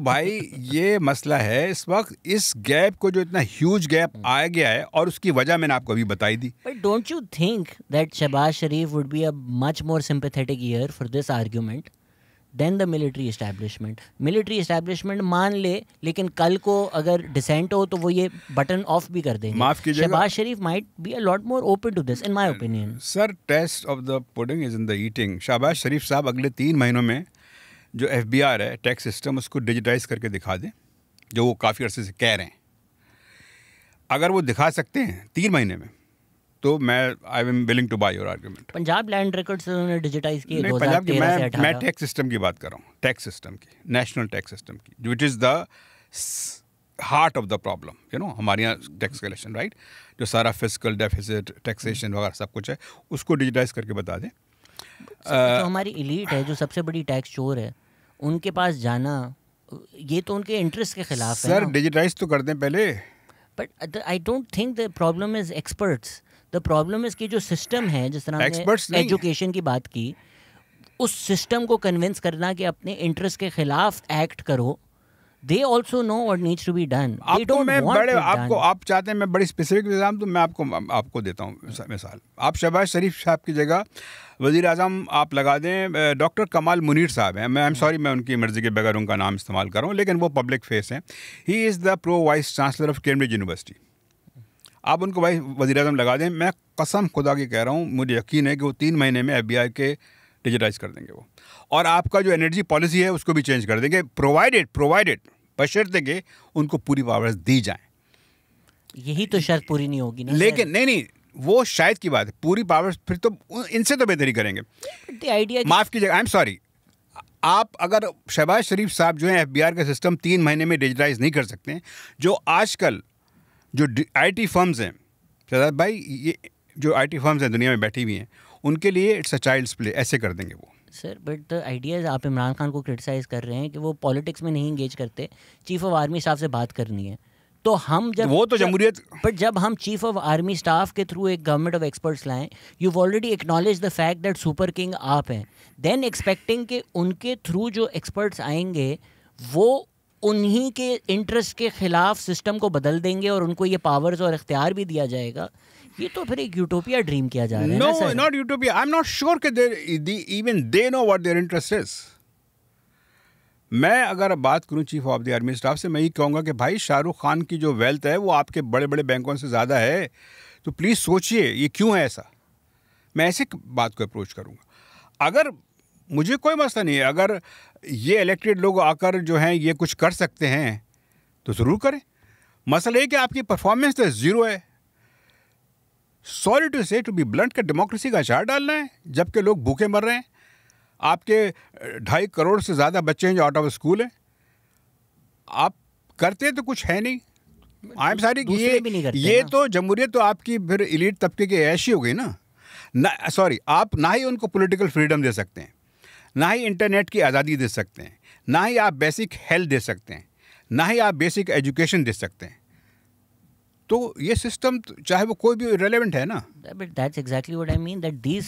भाई ये मसला है इस वक्त, इस गैप को जो इतना ह्यूज गैप आ गया है, और उसकी वजह मैंने आपको अभी बताई दी. But don't you think that Shehbaz Sharif would be a much more sympathetic ear for this argument than the military establishment? Military establishment मान ले, लेकिन कल को अगर dissent हो तो वो ये बटन ऑफ भी कर देंगे. माफ कीजिएगा. Shehbaz Sharif might be a lot more open to this, in my opinion. Sir, test of the pudding is in the eating. Shahbaz Sharif साहब अगले 3 महीनों में जो FBR है, टैक्स सिस्टम, उसको डिजिटाइज करके दिखा दें, जो वो काफ़ी अरसे से कह रहे हैं. अगर वो दिखा सकते हैं 3 महीने में, तो मैं I am willing to buy your argument. Punjab land records उन्होंने डिजिटाइज किए 2013 से 18. मैं से टैक्स सिस्टम की बात कर रहा हूँ, टैक्स सिस्टम की, नेशनल टैक्स सिस्टम की, which is the heart of the problem. You know, हमारे यहाँ टैक्स कलेक्शन, राइट, जो सारा फिजिकल डेफिसिट, टैक्सेशन वगैरह सब कुछ है, उसको डिजिटाइज करके बता दें. जो हमारी एलीट है, जो सबसे बड़ी टैक्स चोर है, उनके पास जाना, ये तो उनके इंटरेस्ट के खिलाफ है. सर, डिजिटाइज तो कर दें पहले. But I don't think the problem is experts. The problem is कि जो सिस्टम है, जिस तरह हमने एजुकेशन की बात की, उस सिस्टम को कन्विंस करना कि अपने इंटरेस्ट के खिलाफ एक्ट करो. They also know what needs to be done. They don't want it done. आप चाहते हैं मैं बड़ी स्पेसिफिक एग्जाम, तो मैं आपको देता हूँ मिसाल. आप शहबाज शरीफ साहब की जगह वज़ीर आज़म आप लगा दें, डॉक्टर कमाल मुनीर साहब हैं. मैं आई एम सॉरी, मैं उनकी मर्ज़ी के बगैर उनका नाम इस्तेमाल कर रहा हूँ, लेकिन वो पब्लिक फेस हैं. He is the pro vice chancellor of Cambridge university. आप उनको वज़ीर आज़म लगा दें, मैं कसम खुदा की कह रहा हूँ, मुझे यकीन है कि वो 3 महीने में FBI के डिजिटाइज कर देंगे वो. और आपका जो एनर्जी पॉलिसी है उसको भी चेंज कर देंगे, प्रोवाइडेड बशर्ते के उनको पूरी पावर्स दी जाएं. यही तो शर्त पूरी नहीं होगी ना. लेकिन नहीं, वो शायद की बात है. पूरी पावर्स फिर तो इनसे तो बेहतरी करेंगे. माफ़ कीजिएगा, आई एम सॉरी, आप अगर शहबाज शरीफ साहब जो है FBR का सिस्टम 3 महीने में डिजिटाइज नहीं कर सकते हैं, जो आजकल जो IT फर्म्स हैं, शहजाद भाई, ये जो IT फर्म्स हैं दुनिया में बैठी हुई हैं, उनके लिए इट्स अ चाइल्ड्स प्ले. ऐसे कर देंगे वो. सर, बट द आइडिया है, आप इमरान खान को क्रिटिसाइज़ कर रहे हैं कि वो पॉलिटिक्स में नहीं इंगेज करते, चीफ ऑफ आर्मी स्टाफ से बात करनी है. तो हम जब वो तो जमहूरियत, बट जब हम चीफ ऑफ आर्मी स्टाफ के थ्रू एक गवर्नमेंट ऑफ एक्सपर्ट्स लाएं, you already acknowledge the fact that super king आप हैं, देन एक्सपेक्टिंग कि उनके थ्रू जो एक्सपर्ट्स आएंगे वो उन्हीं के इंटरेस्ट के खिलाफ सिस्टम को बदल देंगे और उनको ये पावर्स और इख्तियार भी दिया जाएगा, ये तो फिर एक यूटोपिया ड्रीम किया जा रहा है. No, not utopia. I am not sure कि even they know what their interest is. मैं अगर बात करूं chief of the army staff से, मैं ये कहूँगा कि भाई, शाहरुख खान की जो वेल्थ है वो आपके बड़े बड़े बैंकों से ज़्यादा है, तो प्लीज़ सोचिए ये क्यों है ऐसा. मैं ऐसे बात को अप्रोच करूँगा. अगर मुझे कोई मसला नहीं है, अगर ये इलेक्टेड लोग आकर जो हैं ये कुछ कर सकते हैं तो ज़रूर करें. मसला ये कि आपकी परफॉर्मेंस तो ज़ीरो है. सॉरी टू से, टू बी ब्लंट, का डेमोक्रेसी का अचार डालना है जबकि लोग भूखे मर रहे हैं. आपके 2.5 करोड़ से ज़्यादा बच्चे हैं जो आउट ऑफ स्कूल हैं. आप करते तो कुछ है नहीं. आई एम सॉरी, ये तो जमहूरियत तो आपकी फिर एलीट तबके की ऐशी हो गई ना. सॉरी, आप ना ही उनको पॉलिटिकल फ्रीडम दे सकते हैं, ना ही इंटरनेट की आज़ादी दे सकते हैं, ना ही आप बेसिक हेल्थ दे सकते हैं, ना ही आप बेसिक एजुकेशन दे सकते हैं. तो ये सिस्टम चाहे वो कोई भी रेलेवेंट है ना. But that's exactly what I mean, that these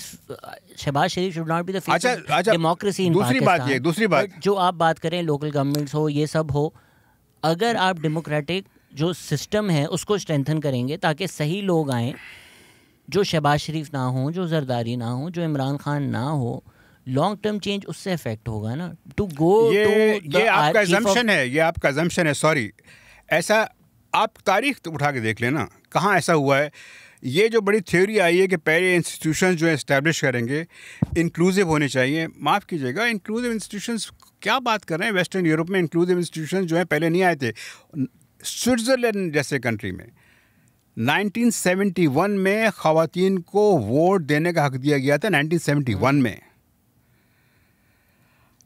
Shahbaz Sharif should not be the face of democracy in Pakistan. दूसरी बात जो आप बात करें, लोकल गवर्नमेंट्स हो, ये सब हो, अगर आप डेमोक्रेटिक जो सिस्टम है उसको स्ट्रेंथन करेंगे ताकि सही लोग आएँ, जो शहबाज शरीफ ना हो, जो जरदारी ना हो, जो इमरान खान ना हो, लॉन्ग टर्म चेंज उससे इफेक्ट होगा ना. टू गो ये आपका assumption है, ये आपका assumption है. सॉरी, ऐसा आप तारीख तो उठा के देख लेना, कहाँ ऐसा हुआ है. ये जो बड़ी थ्योरी आई है कि पहले इंस्टीट्यूशंस जो है इस्टेब्लिश करेंगे, इंक्लूसिव होने चाहिए. माफ़ कीजिएगा, इंक्लूसिव इंस्टीट्यूशंस क्या बात कर रहे हैं. वेस्टर्न यूरोप में इंक्लूसिव इंस्टीट्यूशंस जो है पहले नहीं आए थे. स्विट्ज़रलैंड जैसे कंट्री में 1971 में ख़वातीन को वोट देने का हक दिया गया था. 1971 में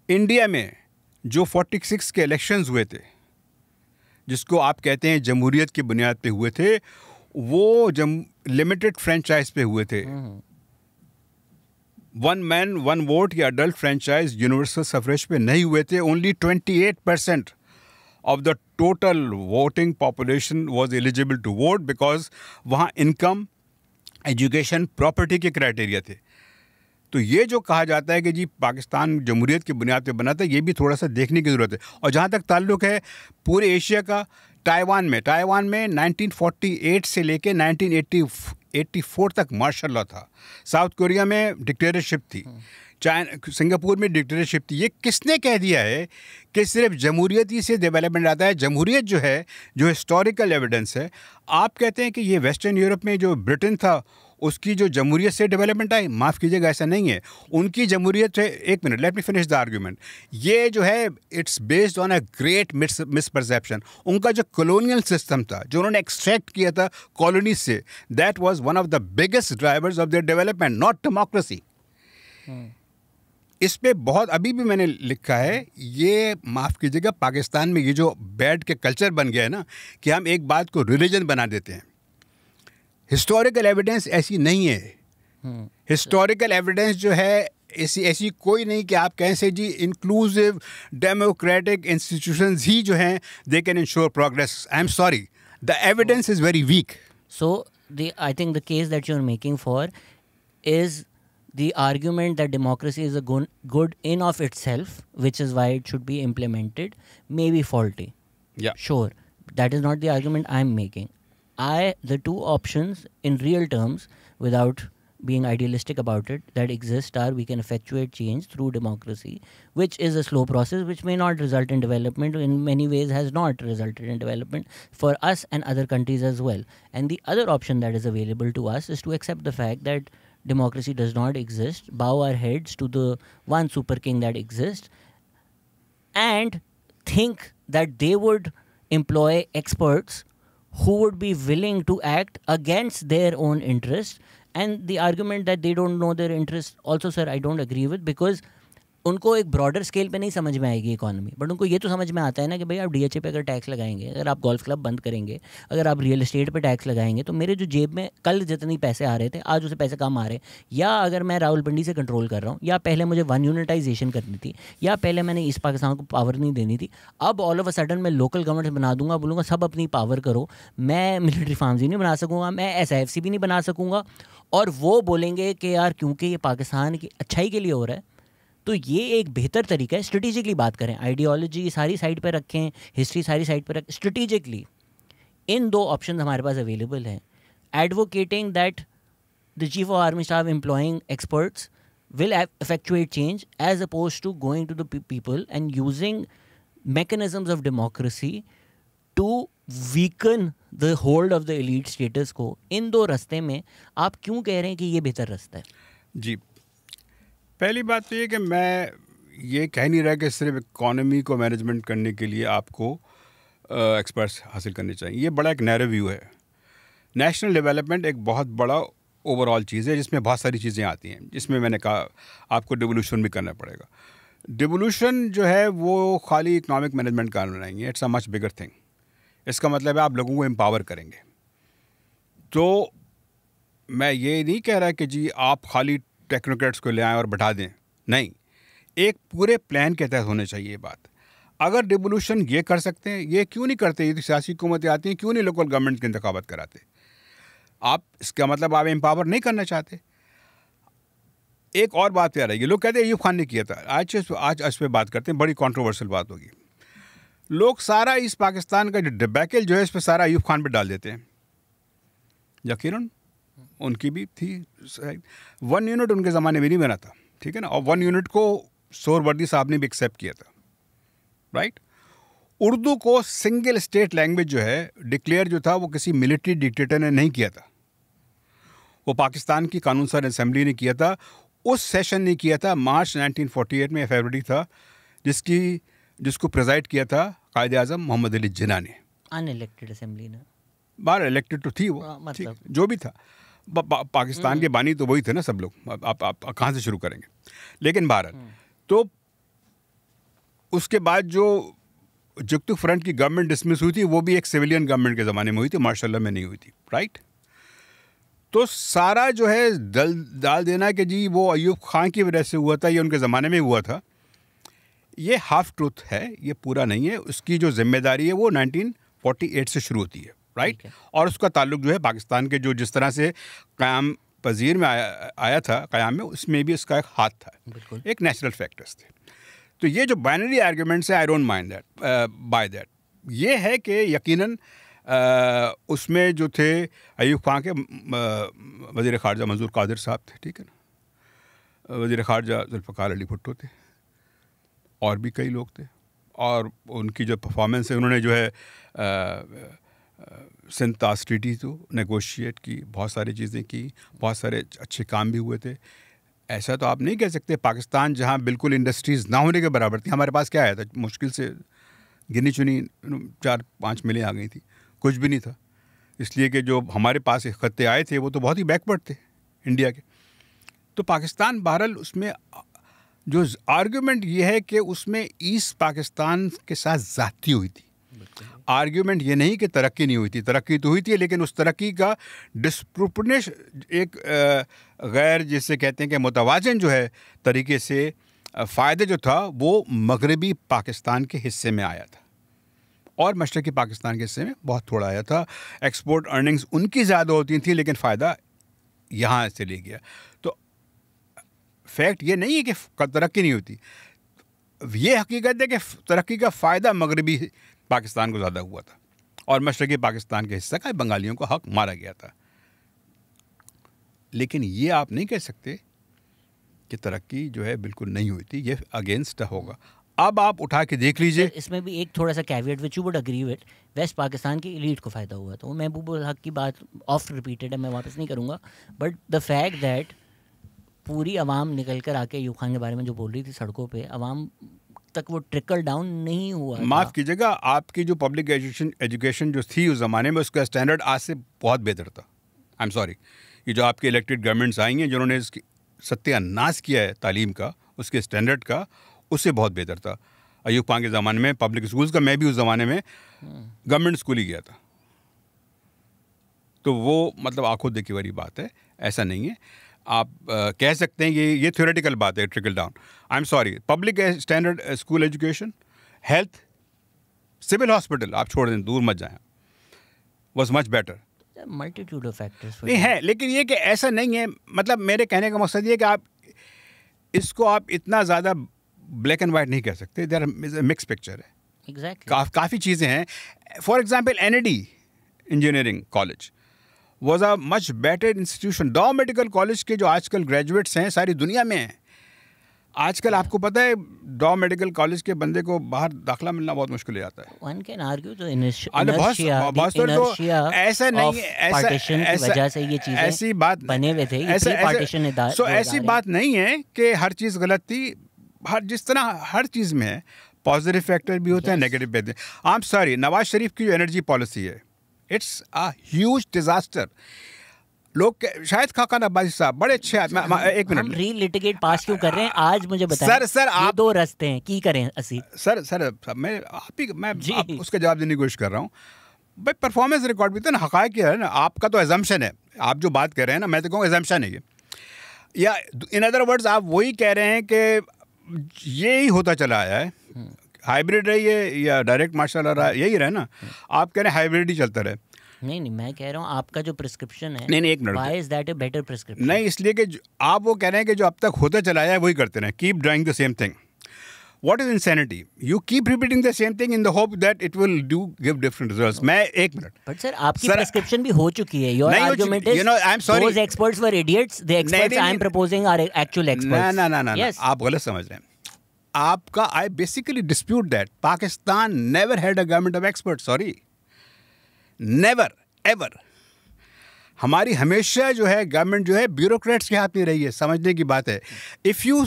इंडिया में जो 46 के इलेक्शंस हुए थे, जिसको आप कहते हैं जमहूरियत की बुनियाद पे हुए थे, वो लिमिटेड फ्रेंचाइज पे हुए थे. 1 मैन 1 वोट या अडल्ट फ्रेंचाइज यूनिवर्सल सफरेज पे नहीं हुए थे. Only 28% of the total voting population was eligible to vote, because वहाँ इनकम, एजुकेशन, प्रॉपर्टी के क्राइटेरिया थे. तो ये जो कहा जाता है कि जी पाकिस्तान जमहूरियत की बुनियाद पे बना था, ये भी थोड़ा सा देखने की ज़रूरत है। और जहाँ तक ताल्लुक़ है पूरे एशिया का, ताइवान में 1948 से लेके 1984 तक मार्शल लॉ था। साउथ कोरिया में डिक्टेटरशिप थी, सिंगापुर में डिक्टेटरशिप थी। ये किसने कह दिया है कि सिर्फ जमहूरियत ही से डेवलपमेंट आता है? जमहूरियत जो है, जो हिस्टोरिकल एविडेंस है, आप कहते हैं कि ये वेस्टर्न यूरोप में जो ब्रिटेन था उसकी जो जमहूरियत से डेवलपमेंट आई? माफ़ कीजिएगा, ऐसा नहीं है। उनकी जमहूरियत है, एक minute, let me finish the argument. ये जो है it's based on a great misperception. उनका जो कॉलोनियल सिस्टम था, जो उन्होंने एक्सट्रैक्ट किया था कॉलोनी से, that was one of the biggest drivers of their development, not democracy. इस पे बहुत अभी भी मैंने लिखा है। ये माफ़ कीजिएगा, पाकिस्तान में ये जो बैड के कल्चर बन गया है ना, कि हम एक बात को रिलीजन बना देते हैं। हिस्टोरिकल एविडेंस ऐसी नहीं है। हिस्टोरिकल एविडेंस जो है ऐसी कोई नहीं कि आप कहें से जी इंक्लूसिव डेमोक्रेटिक इंस्टीट्यूशंस ही जो हैं they can ensure progress. I am sorry, the evidence is very weak. So I think the case that you're making for is the argument that democracy is a good in of itself, which is why it should be implemented, may be faulty. Yeah. Sure. That is not the argument I'm making. The two options in real terms, without being idealistic about it, that exist are we can effectuate change through democracy, which is a slow process, which may not result in development, in many ways has not resulted in development for us and other countries as well. And the other option that is available to us is to accept the fact that democracy does not exist, bow our heads to the one super king that exists, and think that they would employ experts who would be willing to act against their own interests. And the argument that they don't know their interests also, sir, I don't agree with, because उनको एक broader scale पे नहीं समझ में आएगी economy, but उनको ये तो समझ में आता है ना कि भाई आप डीएचए पे अगर टैक्स लगाएंगे, अगर आप गोल्फ क्लब बंद करेंगे, अगर आप रियल एस्टेट पे टैक्स लगाएंगे, तो मेरे जो जेब में कल जितनी पैसे आ रहे थे आज उसे पैसे कम आ रहे हैं। या अगर मैं रावलपिंडी से कंट्रोल कर रहा हूँ, या पहले मुझे वन यूनिटाइजेशन करनी थी, या पहले मैंने ईस्ट पाकिस्तान को पावर नहीं देनी थी, अब ऑल ऑफ अ सडन मैं लोकल गवर्नमेंट बना दूंगा, बोलूँगा सब अपनी पावर करो। मैं मिलिट्री फार्म्स भी नहीं बना सकूँगा, मैं SIFC भी नहीं बना सकूँगा, और वो बोलेंगे कि यार क्योंकि ये पाकिस्तान की अच्छाई के लिए हो रहा है। तो ये एक बेहतर तरीका है। स्ट्रेटेजिकली बात करें, आइडियोलॉजी सारी साइड पर रखें, हिस्ट्री सारी साइड पर रखें, स्ट्रेटेजिकली इन दो ऑप्शन हमारे पास अवेलेबल हैं। Advocating that the chief of army staff employing experts will effectuate change, as opposed to going to the people and using mechanisms of democracy to weaken the hold of the elite status quo. इन दो रास्ते में आप क्यों कह रहे हैं कि ये बेहतर रास्ता है? जी, पहली बात तो ये कि मैं ये कह नहीं रहा कि सिर्फ इकॉनमी को मैनेजमेंट करने के लिए आपको एक्सपर्ट्स हासिल करने चाहिए। ये बड़ा एक नैरो व्यू है। नेशनल डेवलपमेंट एक बहुत बड़ा ओवरऑल चीज़ है जिसमें बहुत सारी चीज़ें आती हैं, जिसमें मैंने कहा आपको डिवोल्यूशन भी करना पड़ेगा। डिवोल्यूशन जो है वो खाली इकनॉमिक मैनेजमेंट का नहीं है, it's a much bigger thing. इसका मतलब है आप लोगों को एम्पावर करेंगे। तो मैं ये नहीं कह रहा कि जी आप खाली टेक्नोक्रेट्स को ले आएँ और बैठा दें, नहीं, एक पूरे प्लान के तहत होने चाहिए ये बात। अगर डिवोल्यूशन ये कर सकते हैं, ये क्यों नहीं करते? ये तो सियासी हुकूमतें आती हैं, क्यों नहीं लोकल गवर्नमेंट की इंतखाबात कराते? आप इसका मतलब आप एम्पावर नहीं करना चाहते। एक और बात याद आएगी, लोग कहते हैं अयूब खान ने किया था। आज इस पर बात करते हैं, बड़ी कंट्रोवर्शियल बात होगी। लोग सारा इस पाकिस्तान का जो डिबैकल जो है इस पर सारा अयूब खान पे डाल देते हैं। यकीनन उनकी भी थी, 1 यूनिट उनके ज़माने में नहीं बना था, ठीक है ना, और 1 यूनिट को सोहरवर्दी साहब ने भी एक्सेप्ट किया था, राइट। उर्दू को सिंगल स्टेट लैंग्वेज जो है डिक्लेयर जो था वो किसी मिलिट्री डिक्टेटर ने नहीं किया था, वो पाकिस्तान की कानून साज असेंबली ने किया था। उस सेशन ने किया था, मार्च 1948 में फरवरी था, जिसको प्रेजाइड किया था कायदे आज़म मोहम्मद अली जिन्ना ने। अनइलेक्टेड असेंबली ने, बाहर इलेक्टेड तो थी वो, मतलब जो भी था, पाकिस्तान के बानी तो वही थे ना सब लोग। आप कहाँ से शुरू करेंगे? लेकिन भारत तो उसके बाद जो जुक्तु फ्रंट की गवर्नमेंट डिसमिस हुई थी वो भी एक सिविलियन गवर्नमेंट के ज़माने में हुई थी, मार्शल लॉ में नहीं हुई थी, राइट। तो सारा जो है डाल देना कि जी वो अयूब खान की वजह से हुआ था, ये उनके ज़माने में हुआ था, ये हाफ ट्रूथ है, ये पूरा नहीं है। उसकी जो जिम्मेदारी है वो 1948 से शुरू होती है, राइट। और उसका ताल्लुक जो है पाकिस्तान के जो जिस तरह से क़याम वजीर में आया था क़याम में, उसमें भी उसका एक हाथ था, एक नेचुरल फैक्टर्स थे। तो ये जो बाइनरी आर्ग्यूमेंट्स है, I don't mind that by that. ये है कि यकीनन उसमें जो थे अयूब खान के वज़ीर ख़ारजा मंजूर कादिर साहब थे, ठीक है ना, वज़ीर ख़ारजा जुल्फ़िकार अली भुट्टो थे, और भी कई लोग थे। और उनकी जो परफॉर्मेंस है, उन्होंने जो है सिंध ताश ट्रीटी तो नेगोशिएट की, बहुत सारी चीज़ें की, बहुत सारे अच्छे काम भी हुए थे। ऐसा तो आप नहीं कह सकते पाकिस्तान जहाँ बिल्कुल इंडस्ट्रीज़ ना होने के बराबर थी, हमारे पास क्या आया था, मुश्किल से गिनी चुनी 4-5 मिलें आ गई थी, कुछ भी नहीं था। इसलिए कि जो हमारे पास खत्ते आए थे वो तो बहुत ही बैकवर्ड थे इंडिया के। तो पाकिस्तान बहरहाल उसमें जो आर्ग्यूमेंट ये है कि उसमें ईस्ट पाकिस्तान के साथ ज़्यादती हुई थी। आर्ग्यूमेंट ये नहीं कि तरक्की नहीं हुई थी, तरक्की तो हुई थी, लेकिन उस तरक्की का डिस्प्रोपोर्शनेट एक गैर जिसे कहते हैं कि मुतवाज़न जो है तरीके से फ़ायदे जो था वो मगरबी पाकिस्तान के हिस्से में आया था और मशरक़ी पाकिस्तान के हिस्से में बहुत थोड़ा आया था। एक्सपोर्ट अर्निंग्स उनकी ज़्यादा होती थी, लेकिन फ़ायदा यहाँ से ले गया। तो फैक्ट ये नहीं है कि तरक्की नहीं होती, ये हकीकत है कि तरक्की का फ़ायदा मगरबी पाकिस्तान को ज़्यादा हुआ था और मशरक़ी पाकिस्तान के हिस्से का बंगालियों को हक मारा गया था। लेकिन ये आप नहीं कह सकते कि तरक्की जो है बिल्कुल नहीं हुई थी, ये अगेंस्ट होगा। अब आप उठा के देख लीजिए, इसमें भी एक थोड़ा सा caveat which you would agree with, west Pakistan की एलीट को फ़ायदा हुआ। तो महबूबुल हक की बात ऑफ रिपीटेड है, मैं वापस नहीं करूँगा, बट द फैक्ट दैट पूरी आवाम निकल कर आके अयूब खान के बारे में जो बोल रही थी सड़कों पे, आवाम तक वो ट्रिकल डाउन नहीं हुआ। माफ़ कीजिएगा, आपकी जो पब्लिक एजुकेशन जो थी उस ज़माने में, उसका स्टैंडर्ड आज से बहुत बेहतर था। आई एम सॉरी, ये जो आपकी इलेक्टेड गवर्नमेंट्स आई हैं जिन्होंने इसकी सत्यानाश किया है तालीम का, उसके स्टैंडर्ड का, उससे बहुत बेहतर था। अयूब खान के ज़माने में पब्लिक स्कूल्स का, मैं भी उस ज़माने में गवर्नमेंट स्कूल ही गया था, तो वो मतलब आंखों देखी वाली बात है, ऐसा नहीं है। आप कह सकते हैं ये थ्योरेटिकल बात है, trickle down. I am sorry, public standard school education, health, civil hospital आप छोड़ दें, दूर मत जाएं, was much better. Multitude of factors नहीं है, लेकिन ये कि ऐसा नहीं है, मतलब मेरे कहने का मकसद ये कि आप इसको आप इतना ज़्यादा ब्लैक एंड वाइट नहीं कह सकते, देयर मिक्स पिक्चर है। एग्जैक्टली काफ़ी चीज़ें हैं। For example NAD engineering college was a much better institution. डॉ मेडिकल कॉलेज के जो आजकल ग्रेजुएट्स हैं सारी दुनिया में हैं। आजकल आपको पता है डॉ मेडिकल कॉलेज के बंदे को बाहर दाखिला मिलना बहुत मुश्किल हो जाता है। वन कैन आर्ग्यू तो ऐसा नहीं है, पार्टीशन की वजह से ये चीजें ऐसी बात बने हुए थे, ऐसी बात नहीं है कि हर चीज़ गलत थी। हर जिस तरह हर चीज़ में है पॉजिटिव फैक्टर भी होते हैं, नेगेटिव भी होते हैं। आई एम सॉरी, नवाज शरीफ की जो एनर्जी पॉलिसी है, इट्स अ ह्यूज डिजास्टर। लोग शायद खाका नवाज़ी साहब बड़े अच्छे आदमी, एक मिनट, हम रीलिटिगेट पास क्यों कर रहे हैं आज मुझे बताएं। सर आप दो रास्ते हैं, की करें असी सर मैं आप उसका जवाब देने की कोशिश कर रहा हूँ भाई। परफॉर्मेंस रिकॉर्ड भी तो ना हक़ाइक़ है ना, आपका तो एजम्पशन है, आप जो बात कर रहे हैं ना, मैं तो कहूँ एजम्पशन है ये, या इन अदर वर्ड्स आप वही कह रहे हैं कि ये ही होता चला आया है, हाइब्रिड रही है या डायरेक्ट मार्शल रहा, यही रहे ना। आप कह रहे हैं हाइब्रिड ही चलता रहे। नहीं, मैं कह रहा हूँ आपका जो प्रिस्क्रिप्शन है, नहीं एक minute, why is that a better prescription? नहीं, इसलिए कि आप वो कह रहे हैं कि जो अब तक होता चला आया है वही करते रहें, keep doing the same thing. What is insanity? You keep repeating the same thing in the hope that it will give different results. मैं एक मिनट, but sir आपकी prescription भी हो चुकी है. Your argument is, I'm sorry, those experts were idiots. The experts I am proposing are actual experts. ना, yes. आप गलत समझ रहे हैं। आपका I basically dispute that. Pakistan never had a government of experts. Sorry, never ever. हमारी हमेशा जो है गवर्नमेंट जो है ब्यूरोक्रेट्स के हाथ में रही है, समझने की बात है। If you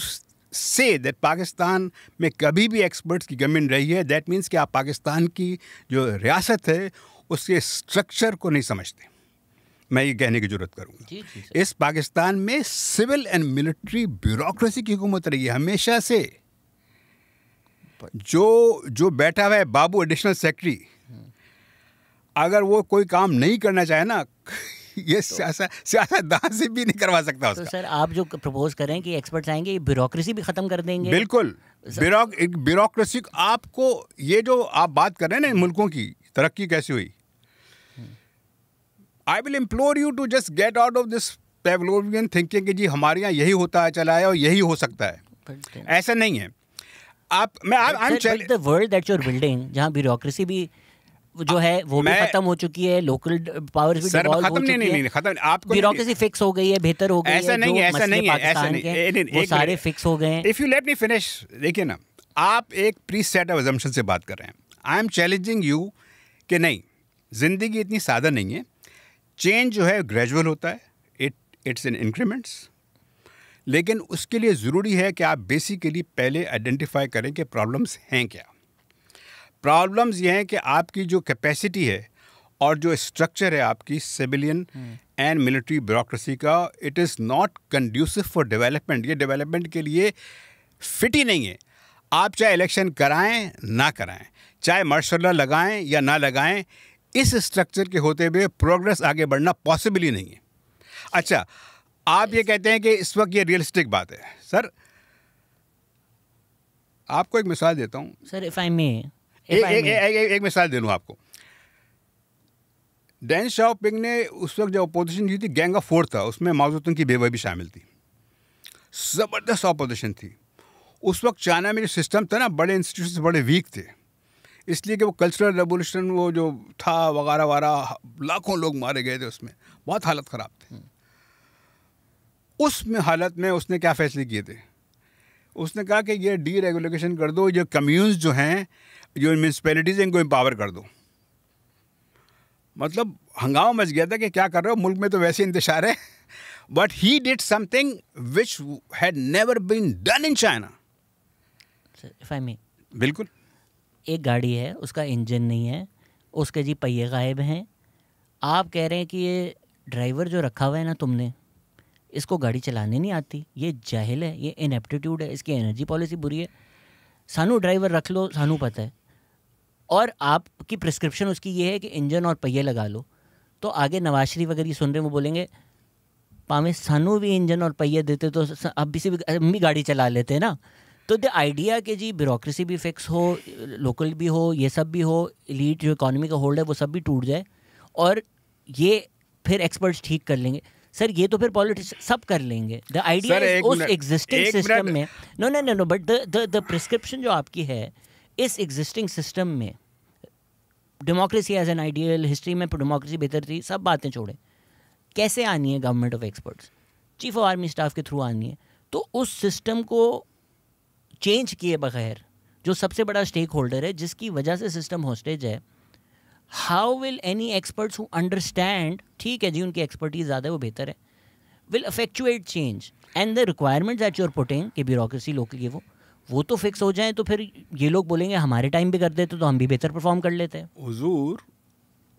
say that Pakistan में कभी भी एक्सपर्ट्स की गवर्नमेंट रही है, दैट मीन्स कि आप पाकिस्तान की जो रियासत है उसके स्ट्रक्चर को नहीं समझते। मैं ये कहने की जरूरत करूँगा, इस पाकिस्तान में सिविल एंड मिलिट्री ब्यूरोक्रेसी की हुकूमत रही है हमेशा से। जो बैठा हुआ है बाबू एडिशनल सेक्रेटरी, अगर वो कोई काम नहीं करना चाहे ना, ये सियासतदान से भी नहीं करवा सकता उसका। तो सर आप जो प्रपोज कर रहे हैं कि एक्सपर्ट्स आएंगे, ये ब्यूरोक्रेसी भी खत्म कर देंगे? बिल्कुल, ब्यूरोक्रेसी। आपको ये जो आप बात कर रहे हैं ना मुल्कों की तरक्की कैसे हुई, I will implore you to just get out of this Pavlovian thinking कि जी हमारे यहाँ यही होता है चला है और यही हो सकता है, ऐसा नहीं है। The world that you are building, जहाँ ब्यूरोक्रेसी भी जो है वो भी खत्म हो चुकी है, लोकल पावर्स भी डिवॉल्व हो चुकी है, खत्म, आपको ब्यूरोक्रेसी फिक्स हो गई है, बेहतर हो गई है, ऐसा नहीं है, वो सारे फिक्स हो गए हैं। If you let me finish, देखिए ना, आप एक प्री सेट ऑफ अजम्पशन से बात कर रहे हैं। आई एम चैलेंजिंग यू कि नहीं, जिंदगी इतनी सादा नहीं है, चेंज जो है ग्रेजुअल होता है, इट्स इन इंक्रीमेंट्स, लेकिन उसके लिए ज़रूरी है कि आप बेसिकली पहले आइडेंटिफाई करें कि प्रॉब्लम्स हैं क्या। प्रॉब्लम्स ये हैं कि आपकी जो कैपेसिटी है और जो स्ट्रक्चर है आपकी सिविलियन एंड मिलिट्री ब्यूरोक्रेसी का, it is not conducive for development. ये डेवलपमेंट के लिए फिट ही नहीं है। आप चाहे इलेक्शन कराएं ना कराएं, चाहे मार्शल लॉ लगाएं या ना लगाएं, इस स्ट्रक्चर के होते हुए प्रोग्रेस आगे बढ़ना पॉसिबल ही नहीं है। अच्छा, आप ये कहते हैं कि इस वक्त ये रियलिस्टिक बात है। सर, आपको एक मिसाल देता हूँ सर, इफ आई मे एक मिसाल दे लूँ आपको। डेंग शाओपिंग ने उस वक्त जब अपोजिशन की थी, गैंग ऑफ फोर था, उसमें माओ ज़ेडुंग की बेवा भी शामिल थी, ज़बरदस्त अपोजिशन थी। उस वक्त चाइना में जो सिस्टम था ना, बड़े इंस्टीट्यूशन बड़े वीक थे, इसलिए कि वो कल्चरल रेवोल्यूशन वो जो था वगैरह वगैरह, लाखों लोग मारे गए थे, उसमें बहुत हालत ख़राब थी। उसमें हालत में उसने क्या फैसले किए थे? उसने कहा कि ये डी रेगुलेशन कर दो, जो कम्यून्स जो हैं, जो म्यूनसिपैलिटीज़ हैं, इनको एम्पावर कर दो। मतलब हंगामा मच गया था कि क्या कर रहे हो, मुल्क में तो वैसे इंतशार है। But he did something which had never been done in China. If I may, बिल्कुल। एक गाड़ी है, उसका इंजन नहीं है, उसके जी पहिए गायब हैं, आप कह रहे हैं कि ये ड्राइवर जो रखा हुआ है ना तुमने, इसको गाड़ी चलाने नहीं आती, ये जाहिल है, ये इनएप्टीट्यूड है, इसकी एनर्जी पॉलिसी बुरी है, सानू ड्राइवर रख लो, सानू पता है, और आपकी प्रिस्क्रिप्शन उसकी ये है कि इंजन और पहिए लगा लो। तो आगे नवाज शरीफ अगर ये सुन रहे हैं, वो बोलेंगे पावे सानू भी इंजन और पहिए देते तो अब भी गाड़ी चला लेते हैं ना। तो द आइडिया कि जी ब्यूरोक्रेसी भी फिक्स हो, लोकल भी हो, ये सब भी हो, एलीट जो इकोनॉमी का होल्ड है वो सब भी टूट जाए, और ये फिर एक्सपर्ट्स ठीक कर लेंगे। सर, ये तो फिर पॉलिटिशियन सब कर लेंगे। द आइडिया उस एग्जिस्टिंग सिस्टम में, नो, बट द प्रिस्क्रिप्शन जो आपकी है इस एग्जिस्टिंग सिस्टम में, democracy as an ideal, history में डेमोक्रेसी बेहतर थी, सब बातें छोड़ें, कैसे आनी है government of experts, chief of army staff के थ्रू आनी है। तो उस सिस्टम को चेंज किए बगैर जो सबसे बड़ा स्टेक होल्डर है, जिसकी वजह से सिस्टम हॉस्टेज है, how will any experts who understand, ठीक है जी उनकी एक्सपर्टीज ज़्यादा है, वो बेहतर है, will effectuate change and the requirement that you are putting कि ब्यूरोक्रेसी लोकल की वो तो फिक्स हो जाए, तो फिर ये लोग बोलेंगे हमारे टाइम पे कर देते तो हम भी बेहतर परफॉर्म कर लेते हैं। हुजूर,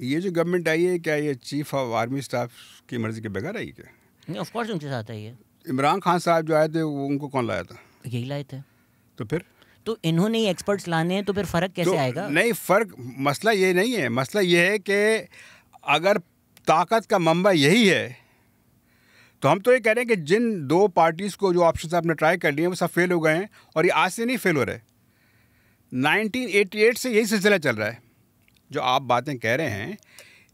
ये जो गवर्नमेंट आई है, क्या ये चीफ ऑफ आर्मी स्टाफ की मर्जी के बगैर आई क्या? नहीं, ऑफ कोर्स उनके साथ आई है। इमरान खान साहब जो आए थे, वो उनको कौन लाया था? यही लाए थे। तो फिर तो इन्होंने ही एक्सपर्ट्स लाने हैं, तो फिर फ़र्क कैसे आएगा? नहीं, फ़र्क, मसला ये नहीं है। मसला ये है कि अगर ताकत का मंबा यही है, तो हम तो ये कह रहे हैं कि जिन दो पार्टीज़ को जो ऑप्शन आपने ट्राई कर लिए वो सब फेल हो गए हैं, और ये आज से नहीं फेल हो रहे, 1988 से यही सिलसिला चल रहा है। जो आप बातें कह रहे हैं,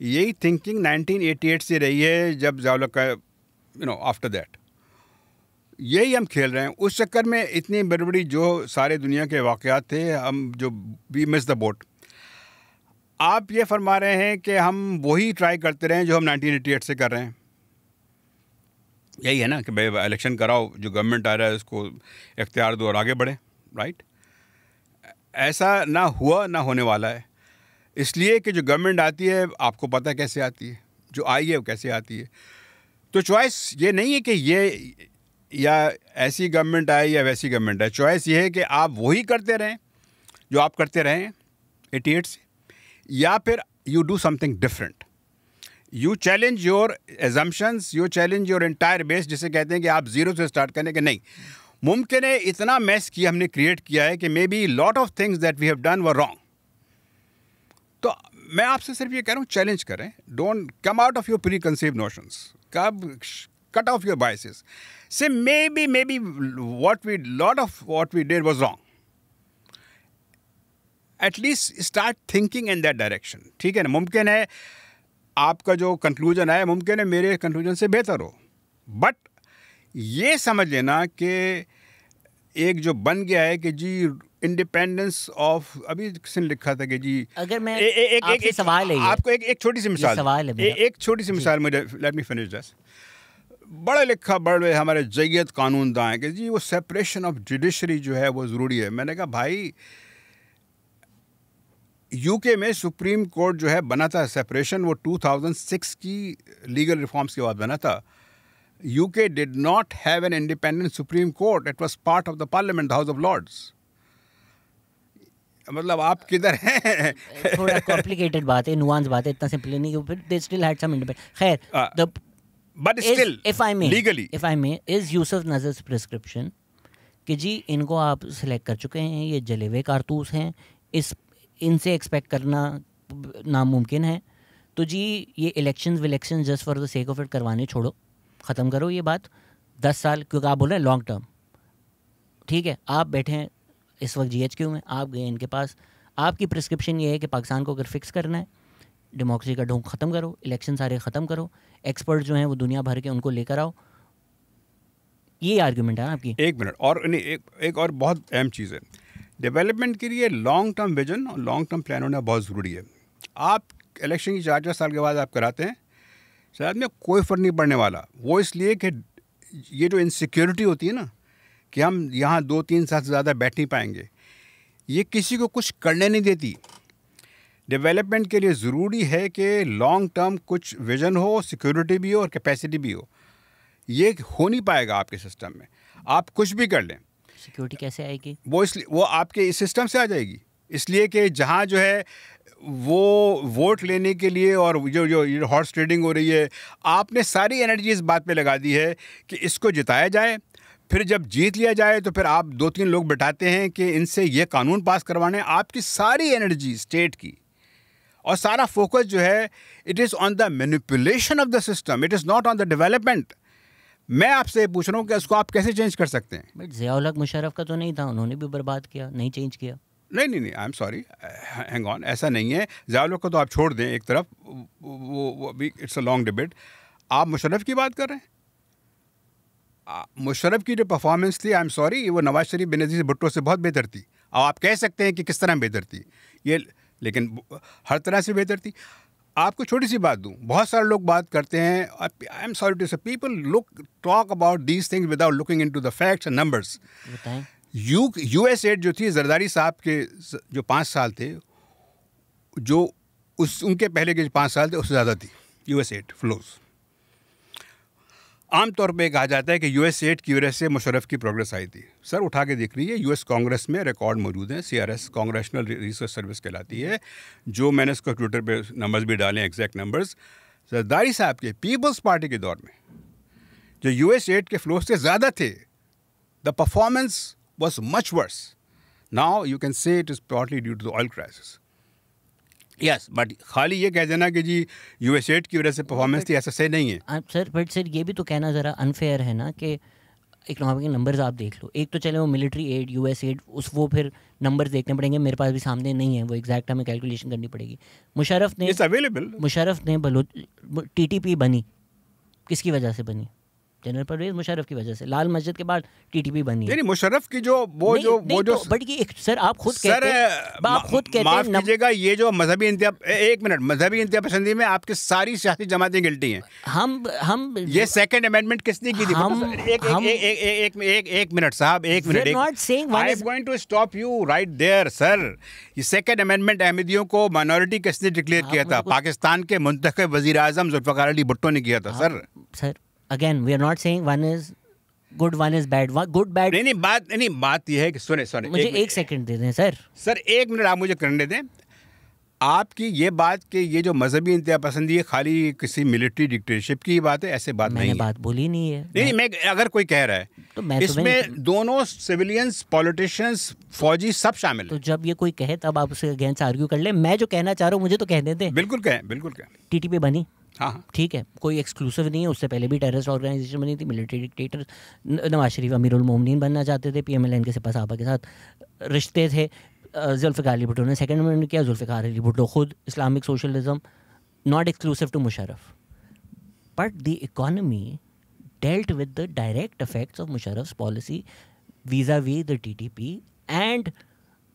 यही थिंकिंग 1988 से रही है, जब ज़ावलक का आफ्टर दैट यही हम खेल रहे हैं। उस चक्कर में इतनी बड़ी बड़ी जो सारे दुनिया के वाक़यात थे, हम जो वी मिस द बोट। आप ये फरमा रहे हैं कि हम वही ट्राई करते रहें जो हम 1988 से कर रहे हैं। यही है ना कि भाई इलेक्शन कराओ, जो गवर्नमेंट आ रहा है उसको इख्तियार दो और आगे बढ़े, राइट? ऐसा ना हुआ, ना होने वाला है। इसलिए कि जो गवर्नमेंट आती है, आपको पता है कैसे आती है, जो आई है वो कैसे आती है। तो चॉइस ये नहीं है कि ये या ऐसी गवर्नमेंट आए या वैसी गवर्नमेंट आए। चॉइस ये है कि आप वही करते रहें जो आप करते रहे हैं 88 से, या फिर you do something different. You challenge your assumptions, you challenge your entire base, जिसे कहते हैं कि आप ज़ीरो से स्टार्ट करने के नहीं। मुमकिन है इतना मैस किया हमने क्रिएट किया है कि maybe lot of things that we have done were wrong. तो मैं आपसे सिर्फ ये कह रहा हूँ, चैलेंज करें, don't come out of your pre conceive notions, cut off your biases, से maybe lot of what we did was wrong. At least start thinking in that direction. ठीक है ना? मुमकिन है आपका जो कंक्लूजन है, मुमकिन है मेरे कंक्लूजन से बेहतर हो, बट ये समझ लेना कि एक जो बन गया है कि जी इंडिपेंडेंस ऑफ, अभी किसने लिखा था कि जी, अगर मैं आपसे सवाल है, आपको एक छोटी सी मिसाल, सवाल है एक छोटी सी मिसाल मुझे, लेट मी फिनिश दिस। बड़े लिखा बड़े हमारे जैयत कानूनदां हैं कि जी वो सेपरेशन ऑफ जुडिशरी जो है वो ज़रूरी है। मैंने कहा भाई यूके में सुप्रीम कोर्ट जो है बना था सेपरेशन, वो 2006 की लीगल रिफॉर्म्स के बाद बना था। UK did not have an independent Supreme Court, it was part of the Parliament, the House of Lords. मतलब आप किधर हैं? थोड़ा कॉम्प्लिकेटेड बात है, नुआंस बात है, इतना सिंपल नहीं। फिर they still had some independent. खैर, the but still legally if I may is Yusuf Nazar's prescription कि जी इनको आप सिलेक्ट कर चुके हैं, ये जले हुए कारतूस हैं, इनसे एक्सपेक्ट करना नामुमकिन है, तो जी ये election just for the sake of it करवाने छोड़ो, ख़त्म करो ये बात। 10 साल, क्योंकि आप बोल रहे हैं लॉन्ग टर्म, ठीक है, आप बैठे हैं इस वक्त GHQ में, आप गए इनके पास, आपकी प्रिस्क्रिप्शन ये है कि पाकिस्तान को अगर फिक्स करना है, डेमोक्रेसी का ढोंग ख़त्म करो, इलेक्शन सारे ख़त्म करो, एक्सपर्ट जो हैं वो दुनिया भर के उनको लेकर आओ। ये आर्गूमेंट है ना आपकी। एक मिनट और नहीं, एक और बहुत अहम चीज़ है, डेवलपमेंट के लिए लॉन्ग टर्म विजन और लॉन्ग टर्म प्लान होना बहुत ज़रूरी है। आप इलेक्शन की 4 साल के बाद आप कराते हैं, शायद में कोई फ़र्क नहीं पड़ने वाला। वो इसलिए कि ये जो इनसिक्योरिटी होती है ना कि हम यहाँ 2-3 साल से ज़्यादा बैठ नहीं पाएंगे, ये किसी को कुछ करने नहीं देती। डेवलपमेंट के लिए ज़रूरी है कि लॉन्ग टर्म कुछ विज़न हो, सिक्योरिटी भी हो और कैपेसिटी भी हो। ये हो नहीं पाएगा आपके सिस्टम में, आप कुछ भी कर लें। सिक्योरिटी कैसे आएगी? वो इसलिए वो आपके इस सिस्टम से आ जाएगी, इसलिए कि जहाँ जो है वो वोट लेने के लिए और जो हॉर्स ट्रेडिंग हो रही है, आपने सारी एनर्जी इस बात पे लगा दी है कि इसको जिताया जाए, फिर जब जीत लिया जाए तो फिर आप 2-3 लोग बिठाते हैं कि इनसे ये कानून पास करवाने। आपकी सारी एनर्जी स्टेट की और सारा फोकस जो है it is on the manipulation of the system, it is not on the development. मैं आपसे पूछ रहा हूँ कि उसको आप कैसे चेंज कर सकते हैं? बट ज़ियाउल हक मुशर्रफ का तो नहीं था, उन्होंने भी बर्बाद किया, नहीं चेंज किया। नहीं, आई एम सॉरी, हैंग ऑन, ऐसा नहीं है। ज़ियाउल हक को तो आप छोड़ दें एक तरफ, वो अभी इट्स अ लॉन्ग डिबेट। आप मुशर्रफ की बात कर रहे हैं। मुशर्रफ की जो परफॉर्मेंस थी, आई एम सॉरी, वो नवाज शरीफ बेनज़ीर भुट्टो से बहुत बेहतर थी। और आप कह सकते हैं कि किस तरह बेहतर थी ये, लेकिन हर तरह से बेहतर थी। आपको छोटी सी बात दूं, बहुत सारे लोग बात करते हैं, आई एम सॉरी टू से, people talk about these things without looking into the facts and numbers. बताएं। USAID जो थी, जरदारी साहब के जो 5 साल थे, जो उनके पहले के 5 साल थे उससे ज़्यादा थी USAID फ्लोज। आमतौर पे कहा जाता है कि USAID की वजह से मुशर्रफ की प्रोग्रेस आई थी। सर उठा के देख लीजिए, US कांग्रेस में रिकॉर्ड मौजूद हैं, CRS कांग्रेशनल रिसर्च सर्विस कहलाती है, जो मैंने इसको ट्विटर पे नंबर्स भी डाले, एग्जैक्ट नंबर्स। जरदारी साहब के पीपल्स पार्टी के दौर में जो USAID के फ्लोज थे ज़्यादा थे, the performance was much worse. Now you can say it is purely due to the oil crisis. Yes, but खाली ये कह देना कि जी USAID की वजह से परफॉर्मेंस थी, ऐसा सही नहीं है सर। बट सर ये भी तो कहना ज़रा अनफेयर है ना कि इकोनॉमिक के नंबर्स आप देख लो। एक तो चले वो मिलिट्री एड, USAID, वो फिर नंबर्स देखने पड़ेंगे, मेरे पास भी सामने नहीं है, वो एग्जैक्ट हमें कैलकुलेशन करनी पड़ेगी। मुशर्रफ ने, इट्स अवेलेबल, मुशर्रफ ने TTP बनी, किसकी वजह से बनी? जनरल परवेज मुशर्रफ की वजह से। लाल मस्जिद के बाद TTP बनी है। नहीं, मुशर्रफ की जो बट ये सर आप खुद कहते हैं, माफ कीजिएगा, ये जो मजहबी एक मिनट, मजहबी इंतहा पसंदी में आपकी सारी सियासी जमातें गिल्टी हैं। हम ये सेकंड अमेंडमेंट किसने की थी? एक मिनट साहब, एक minute, I am going to stop you right there sir. ये सेकंड अमेंडमेंट अहमदियों को माइनॉरिटी किसने डिक्लेयर किया था? पाकिस्तान के मुंतखब वजीर आजम जुल्फ़िकार अली भुट्टो ने किया था sir. Again, we are not saying one is good, one is bad. Good, bad. नहीं, बात यह है कि सुने मुझे एक सेकंड दे दें सर। सर 1 मिनट आप मुझे करने दें। आपकी ये बात कि ये जो मजहबी इंतहा पसंदी है खाली किसी मिलिट्री डिक्टेटरशिप की बात है, ऐसे बात नहीं है। बात बोली नहीं है। नहीं, मैं अगर कोई कह रहा है तो मैं इसमें दोनों सिविलियंस, पॉलिटिशियंस, फौजी सब शामिल है। तो जब ये कोई कहे तब आप उसके अगेंस्ट आर्ग्यू कर ले। मैं जो कहना चाह रहा हूँ मुझे तो कहने दें। बिल्कुल कहें। TTP बनी, हाँ ठीक है, कोई एक्सक्लूसिव नहीं है, उससे पहले भी टेररिस्ट ऑर्गेनाइजेशन बनी थी, मिलिट्री डिक्टेटर। नवाज शरीफ अमीरुल मोमिनीन बनना चाहते थे, PMLN के सिपा साहबा के साथ रिश्ते थे। जुल्फ़िकार अली भुट्टो ने सेकंड अमेंडमेंट किया, जुल्फ़िकार अली भुट्टो खुद Islamic socialism, not exclusive to Musharraf. But the economy dealt with the direct effects of Musharraf's policy vis-a-vis the TTP and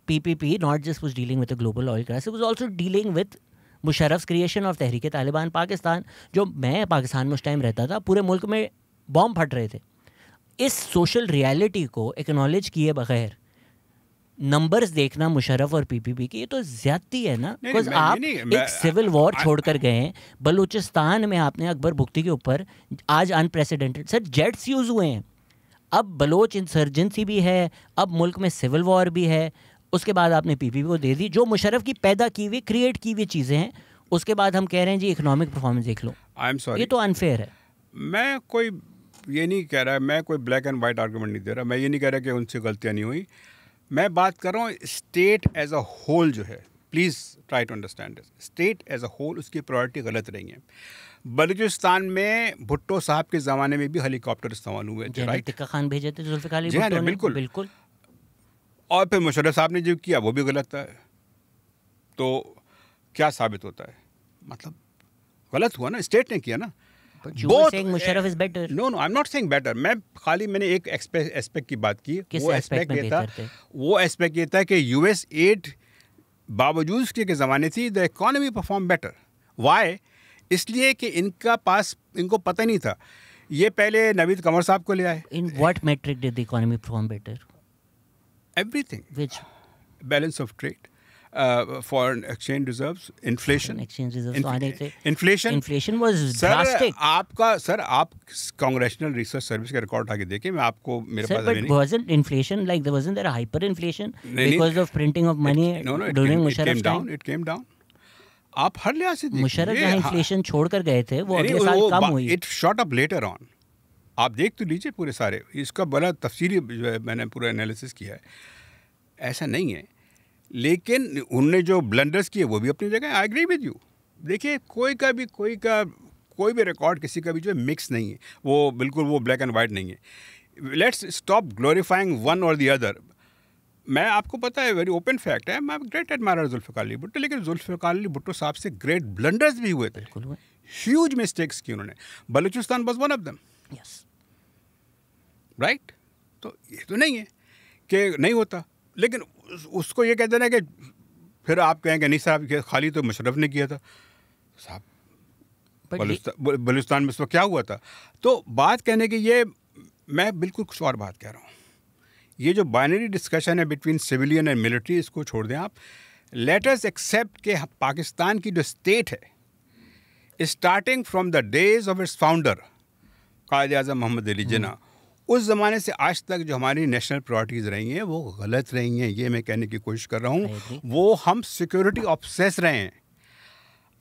PPP. Not just was dealing with the global oil crisis, it was also dealing with Musharraf's creation of तहरीक तालिबान पाकिस्तान. जो मैं पाकिस्तान में उस time रहता था, पूरे मुल्क में bomb फट रहे थे. इस सोशल रियलिटी को एक्नॉलेज किए बगैर नंबर्स देखना मुशर्रफ और पीपीपी की, ये तो ज्यादती है ना. बिकॉज आप एक सिविल वॉर छोड़कर गए हैं. बलूचिस्तान में आपने अकबर बुख्ती के ऊपर आज अनप्रेसिडेंटेड सर जेट्स यूज हुए हैं. अब बलोच इंसर्जेंसी भी है, अब मुल्क में सिविल वॉर भी है. उसके बाद आपने पीपीपी को दे दी, जो मुशर्रफ की पैदा की हुई क्रिएट की हुई चीज़ें हैं. उसके बाद हम कह रहे हैं जी इकोनॉमिक परफॉर्मेंस देख लो. आई एम सॉरी, ये तो अनफेयर है. मैं कोई ये नहीं कह रहा, मैं कोई ब्लैक एंड वाइट आर्गूमेंट नहीं दे रहा. मैं ये नहीं कह रहा कि उनसे गलतियाँ नहीं हुई. मैं बात कर रहा हूँ स्टेट एज अ होल जो है. Please try to understand this. State as a whole उसकी प्रायोरिटी गलत रही है. बलूचिस्तान में भुट्टो साहब के ज़माने में भी हेलीकॉप्टर इस्तेमाल हुए थे, राइट? तिक्का खान भेजे थे जुल्फ़िकार अली भुट्टो ने. बिल्कुल बिल्कुल. और फिर मुशर्रफ साहब ने जो किया वो भी गलत है. तो क्या साबित होता है? मतलब गलत हुआ ना, स्टेट ने किया ना. Musharraf is better. No, I am not saying better. मैंने एक एस्पेक्ट की बात की. वो एस्पेक्ट ये था कि यूएस एड बावजूद उसके के ज़माने थी the economy perform better. Why? इसलिए कि इनको पता नहीं था. ये पहले नवीद कमर साहब को ले आए. In what metric did the economy perform better? Everything. Which? Balance of trade, foreign exchange reserves, inflation. Exchange reserves. Inflation was drastic. आप Congressional Research Service के रिकॉर्ड आगे देखें. मैं आपको मेरे पास अभी नहीं. But wasn't inflation like wasn't there a hyperinflation because of printing of money during Musharraf's time? It came down. आप हर लिहाज से देखिए. मुशर्रफ जहाँ इन्फ्लेशन छोड़कर गए थे वो अगले साल कम हुई. It shot up later on. आप देख तो लीजिए पूरे सारे. इसका बड़ा तफसीली जो है मैंने पूरा एनालिसिस किया है. ऐसा नहीं है. लेकिन उनने जो ब्लंडर्स किए वो भी अपनी जगह. I agree with you. देखिए कोई भी रिकॉर्ड किसी का भी जो है मिक्स नहीं है. वो बिल्कुल वो ब्लैक एंड वाइट नहीं है. लेट्स स्टॉप ग्लोरीफाइंग वन और द अदर. मैं आपको पता है वेरी ओपन फैक्ट है, मैं ग्रेट एडमायर जुल्फ़िकार अली भुट्टो, लेकिन जुल्फ़िकार अली भुट्टो साहब से ग्रेट ब्लंडर्स भी हुए थे. ह्यूज मिस्टेक्स की उन्होंने. Balochistan was one of them. Yes. Right? तो ये तो नहीं है कि नहीं होता. लेकिन उसको ये कहते ना कि फिर आप कहेंगे नहीं साहब कि खाली तो मुशर्रफ ने किया था. साहब बलूचिस्तान में उसको क्या हुआ था? तो बात कहने की ये, मैं बिल्कुल कुछ और बात कह रहा हूँ. ये जो बाइनरी डिस्कशन है बिटवीन सिविलियन एंड मिलिट्री, इसको छोड़ दें आप. लेट अस एक्सेप्ट कि पाकिस्तान की जो स्टेट है starting from the days of its founder Quaid-e-Azam Mohammad Ali Jinnah, उस ज़माने से आज तक जो हमारी नेशनल प्रायोरिटीज़ रही हैं वो गलत रही हैं. ये मैं कहने की कोशिश कर रहा हूँ. वो हम सिक्योरिटी ऑब्सेस रहे हैं.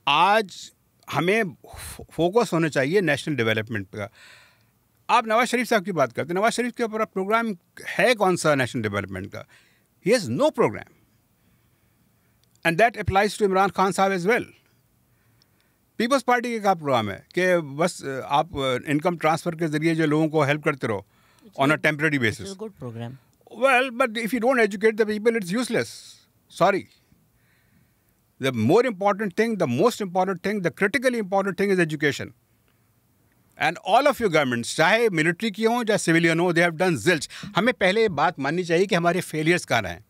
आज हमें फोकस होना चाहिए नेशनल डेवलपमेंट का. आप नवाज शरीफ साहब की बात करते हैं. नवाज शरीफ के ऊपर प्रोग्राम है कौन सा नेशनल डेवलपमेंट का? He has no programme. And that applies to Imran Khan साहब एज वेल. पीपल्स पार्टी का क्या प्रोग्राम है कि बस आप इनकम ट्रांसफ़र के ज़रिए जो लोगों को हेल्प करते रहो on a temporary basis? Good programme. Well, but if you don't educate the people it's useless. Sorry. The more important thing, the most important thing, the critically important thing is education. And all of you governments, चाहे military की हो चाहे civilian हो, they have done ज़िल्च. हमें पहले ये बात माननी चाहिए कि हमारे फेलियर्स कहाँ हैं.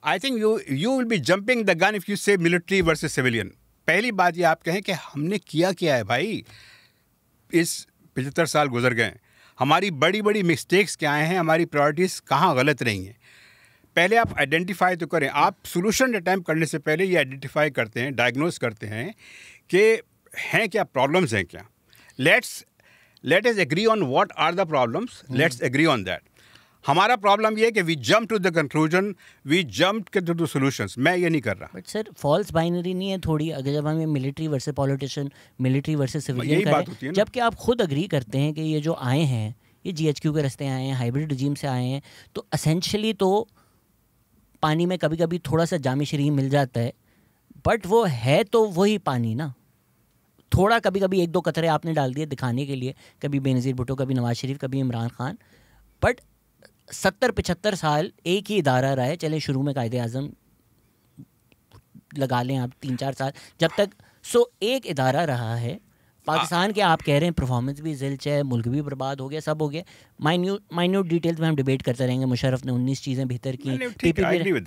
I think you will be jumping the gun if you से मिलिट्री वर्सेस सिविलियन. पहली बात ये आप कहें कि हमने किया क्या है भाई. इस 75 साल गुजर गए. हमारी बड़ी बड़ी मिस्टेक्स क्या हैं, हमारी प्रायोरिटीज़ कहाँ गलत रही हैं. पहले आप आइडेंटिफाई तो करें. आप सोल्यूशन अटैम्प्ट करने से पहले ये आइडेंटिफाई करते हैं, डायग्नोस करते हैं कि हैं क्या प्रॉब्लम्स हैं क्या. let us agree on what are the problems. Let's agree on that. हमारा प्रॉब्लम ये है कि we jump to the conclusion, we jump to the solutions. मैं ये नहीं कर रहा. बट सर फॉल्स बाइनरी नहीं है थोड़ी, अगर जब हमें military versus politician, military versus civilian करें, जबकि आप खुद अग्री करते हैं कि ये जो आए हैं ये GHQ के रास्ते आए हैं, हाइब्रिड रिजीम से आए हैं, तो असेंशली तो पानी में कभी कभी थोड़ा सा जामी शरीम मिल जाता है, बट वो है तो वही पानी ना. थोड़ा कभी कभी एक दो कतरे आपने डाल दिए दिखाने के लिए, कभी बेनज़ीर भुट्टो, कभी नवाज शरीफ, कभी इमरान खान. बट 70-75 साल एक ही इदारा रहा है. चलें शुरू में कायदे-आज़म लगा लें आप 3-4 साल, जब तक एक इदारा रहा है पाकिस्तान के आप कह रहे हैं परफॉर्मेंस भी ज़िल्च है, मुल्क भी बर्बाद हो गया, सब हो गया। माइन्यूट डिटेल्स में हम डिबेट करते रहेंगे। मुशर्रफ ने 19 चीज़ें बेहतर की,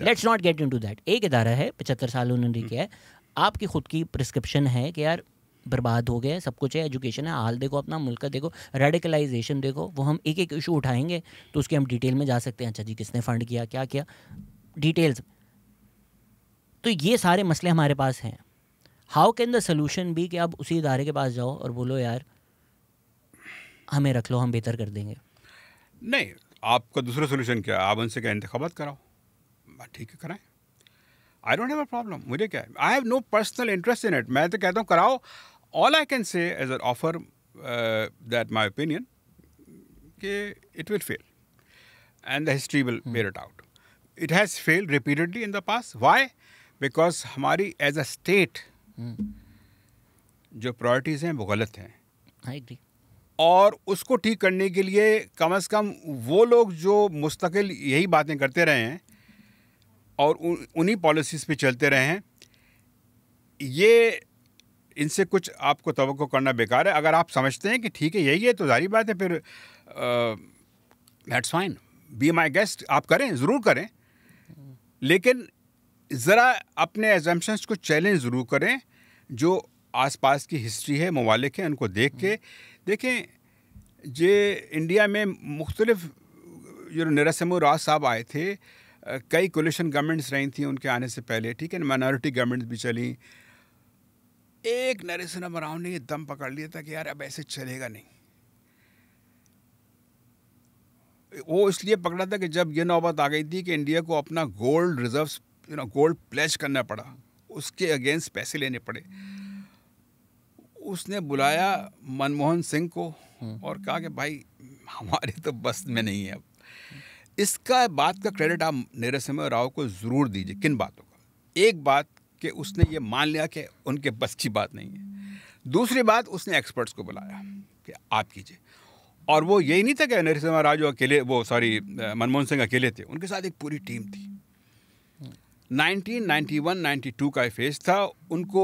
let's not get into that. एक इदारा है 75 साल उन्होंने किया है, आपकी खुद की प्रिस्क्रिप्शन है कि यार बर्बाद हो गया, सब कुछ है, एजुकेशन है, हाल देखो अपना, मुल्क का देखो, रेडिकलाइजेशन देखो, वो हम एक एक इशू उठाएंगे तो उसके हम डिटेल में जा सकते हैं। अच्छा जी, किसने फ़ंड किया, क्या किया, डिटेल्स। तो ये सारे मसले हमारे पास हैं। How can the solution be कि आप उसी इदारे के पास जाओ और बोलो यार हमें रख लो, हम बेहतर कर देंगे? नहीं, आपका दूसरा सोल्यूशन क्या है? आप उनसे क्या इंतखाबात कराओ, ठीक है कराएं। I don't have a problem, मुझे क्या है, I have no personal interest in it. मैं तो कहता हूँ कराओ। All I can say as an offer that my opinion कि it will fail and the history will bear it out. It has failed repeatedly in the past. Why? Because हमारी as a state जो priorities हैं वो गलत हैं। I agree. और उसको ठीक करने के लिए कम से कम वो लोग जो मुस्तकिल यही बातें करते रहे हैं और उन्हीं पॉलिसीज़ पे चलते रहे हैं, ये इनसे कुछ आपको तवक्को करना बेकार है। अगर आप समझते हैं कि ठीक है यही है तो जारी बात है, फिर that's fine, be my guest, आप करें, ज़रूर करें, लेकिन ज़रा अपने एजम्पशंस को चैलेंज ज़रूर करें। जो आसपास की हिस्ट्री है, ममालिक हैं, उनको देख के देखें। जे इंडिया में मुख्तलिफ जो नरसिम्हा राव साहब आए थे, कई कोलिशन गवर्नमेंट्स रही थी उनके आने से पहले, ठीक है ना, माइनॉरिटी गवर्नमेंट्स भी चली। एक नरसिम्हा राव ने ये दम पकड़ लिया था कि यार अब ऐसे चलेगा नहीं। वो इसलिए पकड़ा था कि जब ये नौबत आ गई थी कि इंडिया को अपना गोल्ड रिजर्व्स, गोल्ड प्लेज करना पड़ा, उसके अगेंस्ट पैसे लेने पड़े। उसने बुलाया मनमोहन सिंह को और कहा कि भाई हमारे तो बस में नहीं है अब। इसका बात का क्रेडिट आप नरसिम्हा राव को ज़रूर दीजिए। किन बातों का? एक बात कि उसने ये मान लिया कि उनके बस की बात नहीं है। दूसरी बात, उसने एक्सपर्ट्स को बुलाया कि आप कीजिए। और वो यही नहीं था कि नरसिम्हा राव जो अकेले, मनमोहन सिंह अकेले थे, उनके साथ एक पूरी टीम थी। 1991-92 का फेज था। उनको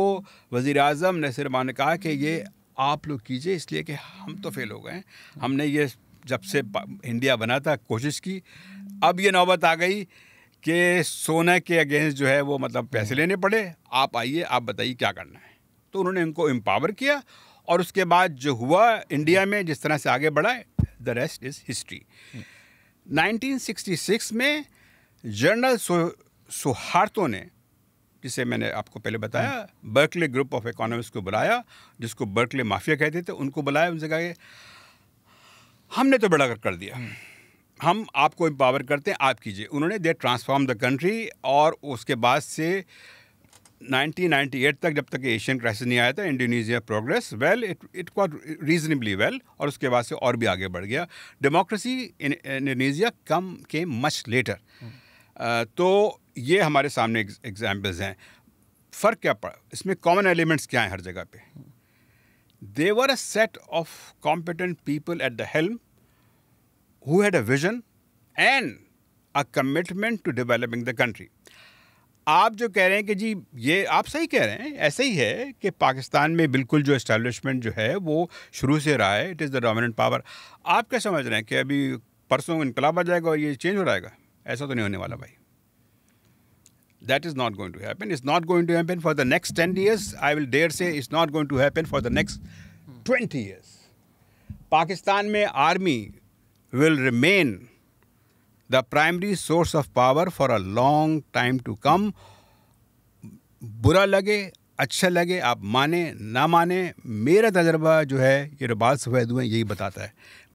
वज़ीर आज़म नरसिम्हा ने कहा कि ये आप लोग कीजिए, इसलिए कि हम तो फेल हो गए। हमने ये जब से इंडिया बना था कोशिश की, अब ये नौबत आ गई कि सोना के अगेंस्ट जो है वो मतलब पैसे लेने पड़े। आप आइए, आप बताइए क्या करना है। तो उन्होंने इनको एम्पावर किया और उसके बाद जो हुआ इंडिया में, जिस तरह से आगे बढ़ा, द रेस्ट इज़ हिस्ट्री। 1966 में जनरल सुहार्तो ने, जिसे मैंने आपको पहले बताया, बर्कले ग्रुप ऑफ इकोनॉमिस्ट को बुलाया, जिसको बर्कले माफिया कहते थे, उनको बुलाया। उनसे कहा कि हमने तो बड़ा कर दिया, हम आपको एम्पावर करते हैं, आप कीजिए। उन्होंने दे ट्रांसफॉर्म द कंट्री। और उसके बाद से 1998 तक, जब तक एशियन क्राइसिस नहीं आया था, Indonesia progress well, it was reasonably well. और उसके बाद से और भी आगे बढ़ गया। डेमोक्रेसी इन इंडोनेशिया कम के मच लेटर। तो ये हमारे सामने एग्जाम्पल्स हैं। फ़र्क क्या पड़ा इसमें? कॉमन एलिमेंट्स क्या हैं हर जगह पे? They were a set of competent people at the helm who had a vision and a commitment to developing the country. आप जो कह रहे हैं कि जी ये आप सही कह रहे हैं, ऐसे ही है कि पाकिस्तान में बिल्कुल जो एस्टैब्लिशमेंट जो है वो शुरू से रहा है, it is the dominant power. आप क्या समझ रहे हैं कि अभी परसों इनकलाब आ जाएगा और ये चेंज हो जाएगा? ऐसा तो नहीं होने वाला भाई। That is not going to happen. It's not going to happen for the next 10 years. I will dare say it's not going to happen for the next 20 years. Pakistan में army will remain the primary source of power for a long time to come. बुरा लगे, अच्छा लगे, आप माने ना माने, मेरा तजर्बा जो है ये बाल सफ़ेद हुए यही बताता है।